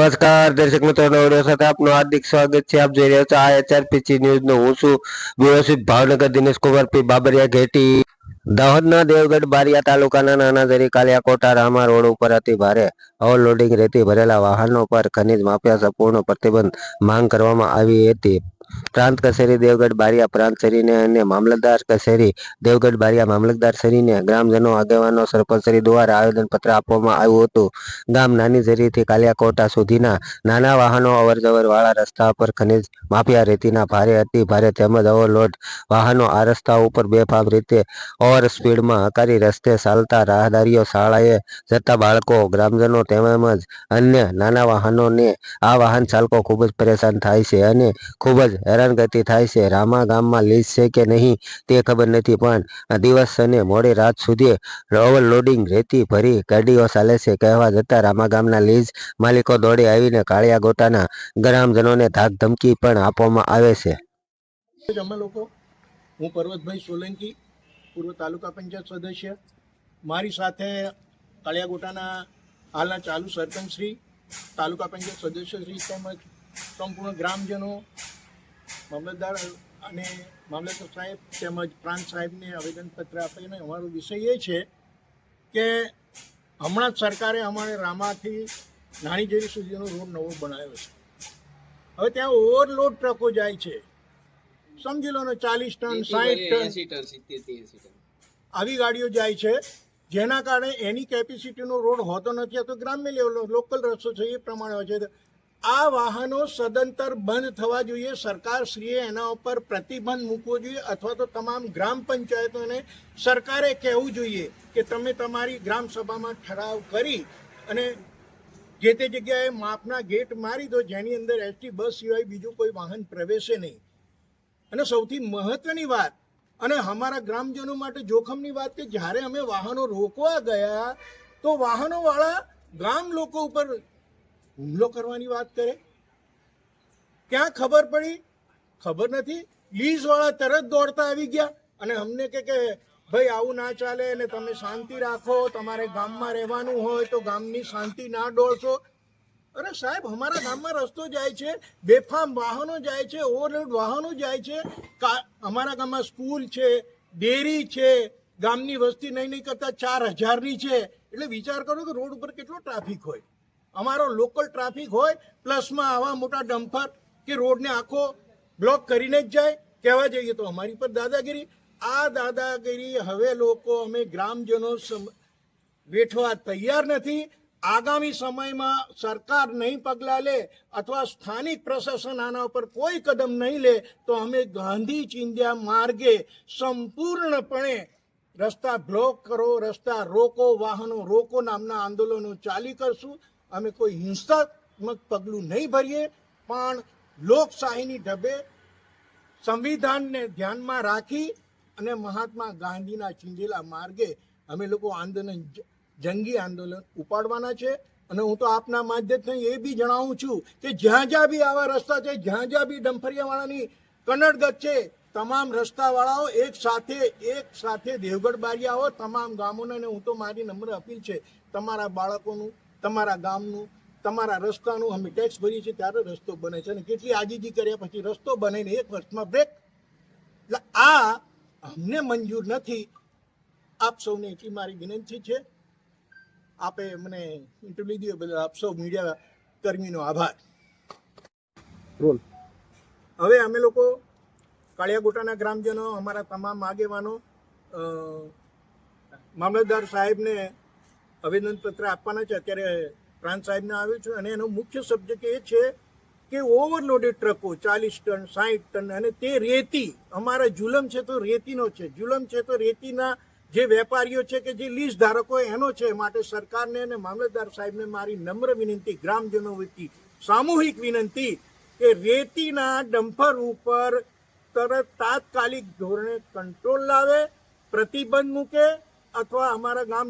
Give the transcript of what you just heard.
નમસ્કાર દર્શક મિત્રો, ઓડિયો સાથે આપનું હાર્દિક સ્વાગત છે. આપ જોઈ રહ્યા છો આ HRPC ન્યૂઝનો. હું છું બ્યુરો ચીફ ભાવનગર દિનેશ કુમાર પી બાબરિયા ઘેટી. દાહોદના દેવગઢ બારિયા તાલુકાના નાનાદરી કાલિયાકોટા રામા રોડ ઉપર અતિ ભારે ઓવરલોડિંગ રેતી ભરેલા વાહનો પર ખનીજ માફિયા સંપૂર્ણ પ્રતિબંધ માંગ કરવામાં આવી હતી. પ્રાંત કચેરી દેવગઢ બારિયા પ્રાંત શ્રીને અને મામલતદાર કચેરી દેવગઢ બારિયા મામલતદાર શ્રીને ગ્રામજનો આગેવાનો સરપંચ શ્રી દ્વારા આવેદનપત્ર આપવામાં આવ્યું હતું. ગામ નાની ઝરીથી કાલિયાકોટા સુધીના નાના વાહનો અવરજવર વાળા રસ્તા પર ખનીજ માફિયા રેતીના ભારે અતિ ભારે તેમજ ઓવરલોડ વાહનો આ રસ્તા ઉપર બેફામ રીતે ઓવર સ્પીડમાં હકારી રસ્તે ચાલતા રાહદારીઓ, શાળાએ જતા બાળકો, ગ્રામજનો તેમજ અન્ય નાના વાહનોને આ વાહન ચાલકો ખૂબ જ પરેશાન થાય છે અને ખૂબ જ હેરાનગતિ થાય છે. રામા ગામમાં લીઝ છે કે નહીં તે ખબર નથી, પણ દિવસ અને મોડી રાત સુધી ઓવરલોડિંગ રેતી ભરી ગાડીઓ ચાલે છે. કહેવા જતાં રામા ગામના લીઝ માલિકો દોડી આવીને કાળિયાગોટાના ગ્રામજનોને ધાક ધમકી પણ આપવામાં આવે છે. અમે લોકો, હું પર્વતભાઈ સોલંકી, પૂર્વ તાલુકા પંચાયત સદસ્ય, મારી સાથે કાળિયાગોટાના હાલના ચાલુ સરપંચશ્રી, તાલુકા પંચાયત સદસ્યશ્રી તેમજ સંપૂર્ણ ગ્રામજનો, મામલતદાર અને મામલતદાર સાહેબ તેમજ પ્રાંત સાહેબને આવેદનપત્ર આપીને અમારો વિષય એ છે કે હમણાં જ સરકારે અમારે રામાથી નાની ઝરી સુધીનો રોડ નવો બનાવ્યો છે. હવે ત્યાં ઓવરલોડ ટ્રકો જાય છે, સમજી લો ને 40 ટન 60 ટન આવી ગાડીઓ જાય છે, જેના કારણે એની કેપેસિટીનો રોડ હોતો નથી. તો ગ્રામ્ય લેવલ લોકલ રસ્તો છે એ પ્રમાણે હોય છે. આ વાહનો સદંતર બંધ થવા જોઈએ. સરકારશ્રીએ એના ઉપર પ્રતિબંધ મૂકવો જોઈએ, અથવા તો તમામ ગ્રામ પંચાયતોને સરકારે કહેવું જોઈએ કે તમે તમારી ગ્રામ સભામાં ઠરાવ કરી અને જે તે જગ્યાએ માપના ગેટ મારી દો, જેની અંદર એસટી બસ સિવાય બીજું કોઈ વાહન પ્રવેશે નહીં. અને સૌથી મહત્વની વાત અને અમારા ગ્રામજનો માટે જોખમની વાત કે જ્યારે અમે વાહનો રોકવા ગયા તો વાહનોવાળા ગામ લોકો ઉપર હુમલો કરવાની વાત કરે. ક્યાં ખબર પડી? ખબર નથી. લીઝવાળા તરત દોડતા આવી ગયા અને અમને કે ભાઈ આવું ના ચાલે અને તમે શાંતિ રાખો, તમારે ગામમાં રહેવાનું હોય તો ગામની શાંતિ ના દોડશો. અરે સાહેબ, અમારા ગામમાં રસ્તો જાય છે, બેફામ વાહનો જાય છે, ઓવરલોડ વાહનો જાય છે. અમારા ગામમાં સ્કૂલ છે, ડેરી છે, ગામની વસ્તી નહીં કરતા 4000ની છે. એટલે વિચાર કરો કે રોડ ઉપર કેટલો ટ્રાફિક હોય. અમારો લોકલ ટ્રાફિક હોય, પ્લસમાં આવા મોટા ડમ્પર કે રોડને આખો બ્લોક કરીને જ જાય. કહેવા જઈએ તો અમારી પર દાદાગીરી. આ દાદાગીરી હવે લોકો અમે ગ્રામજનો વેઠવા તૈયાર નથી. આગામી સમયમાં સરકાર નહીં પગલાં લે અથવા સ્થાનિક પ્રશાસન આના ઉપર કોઈ કદમ નહીં લે તો અમે ગાંધી ચિંધ્યા માર્ગે સંપૂર્ણપણે રસ્તા બ્લોક કરો, રસ્તા રોકો, વાહનો રોકો નામના આંદોલનો ચાલી કરશું. અમે કોઈ હિંસાત્મક પગલું નહીં ભરીએ, પણ લોકશાહીની ઢબે સંવિધાનને ધ્યાનમાં રાખી અને મહાત્મા ગાંધીના ચિંધેલા માર્ગે અમે લોકો આંદોલન, જંગી આંદોલન ઉપાડવાના છે. અને હું તો આપના માધ્યમથી એ બી જણાવું છું કે જ્યાં જ્યાં બી આવા રસ્તા છે, જ્યાં જ્યાં બી ડંફરિયાવાળાની કનડગત છે, તમામ રસ્તાવાળાઓ એક સાથે દેવગઢ બારિયા આવો, તમામ ગામોને. હું તો મારી નમ્ર અપીલ છે, તમારા બાળકોનું, તમારા ગામનું, તમારા રસ્તાનું અમે ટેક્સ ભરીએ છીએ ત્યારે રસ્તો બને છે અને કેટલી આજીજી કર્યા પછી રસ્તો બને ને 1 વર્ષમાં બ્રેક. એટલે આ અમને મંજૂર નથી. આપ સૌને એટલી મારી વિનંતી છે. આપે મને ઇન્ટરવ્યુ દીધો બદલ આપ સૌ મીડિયા કર્મીનો આભાર. હવે અમે લોકો કાળિયાગોટાના ગ્રામજનો, અમારા તમામ આગેવાનો મામલતદાર સાહેબને આવેદનપત્ર આપવાના છે. અત્યારે પ્રાંત સાહેબને આવ્યું છે અને એનો મુખ્ય સબ્જેક્ટ એ છે કે ઓવરલોડેડ ટ્રકો 40 ટન 60 ટન અને તે રેતી. અમારા જુલમ છે તો રેતીનો છે, જુલમ છે તો રેતીના જે વેપારીઓ છે કે જે લીઝ ધારકો એનો છે. માટે સરકારને અને મામલતદાર સાહેબને મારી નમ્ર વિનંતી, ગ્રામજનો વતી સામૂહિક વિનંતી કે રેતીના ડમ્પર ઉપર તરત તાત્કાલિક ધોરણે કંટ્રોલ લાવે, પ્રતિબંધ મૂકે અથવા અમારા ગામ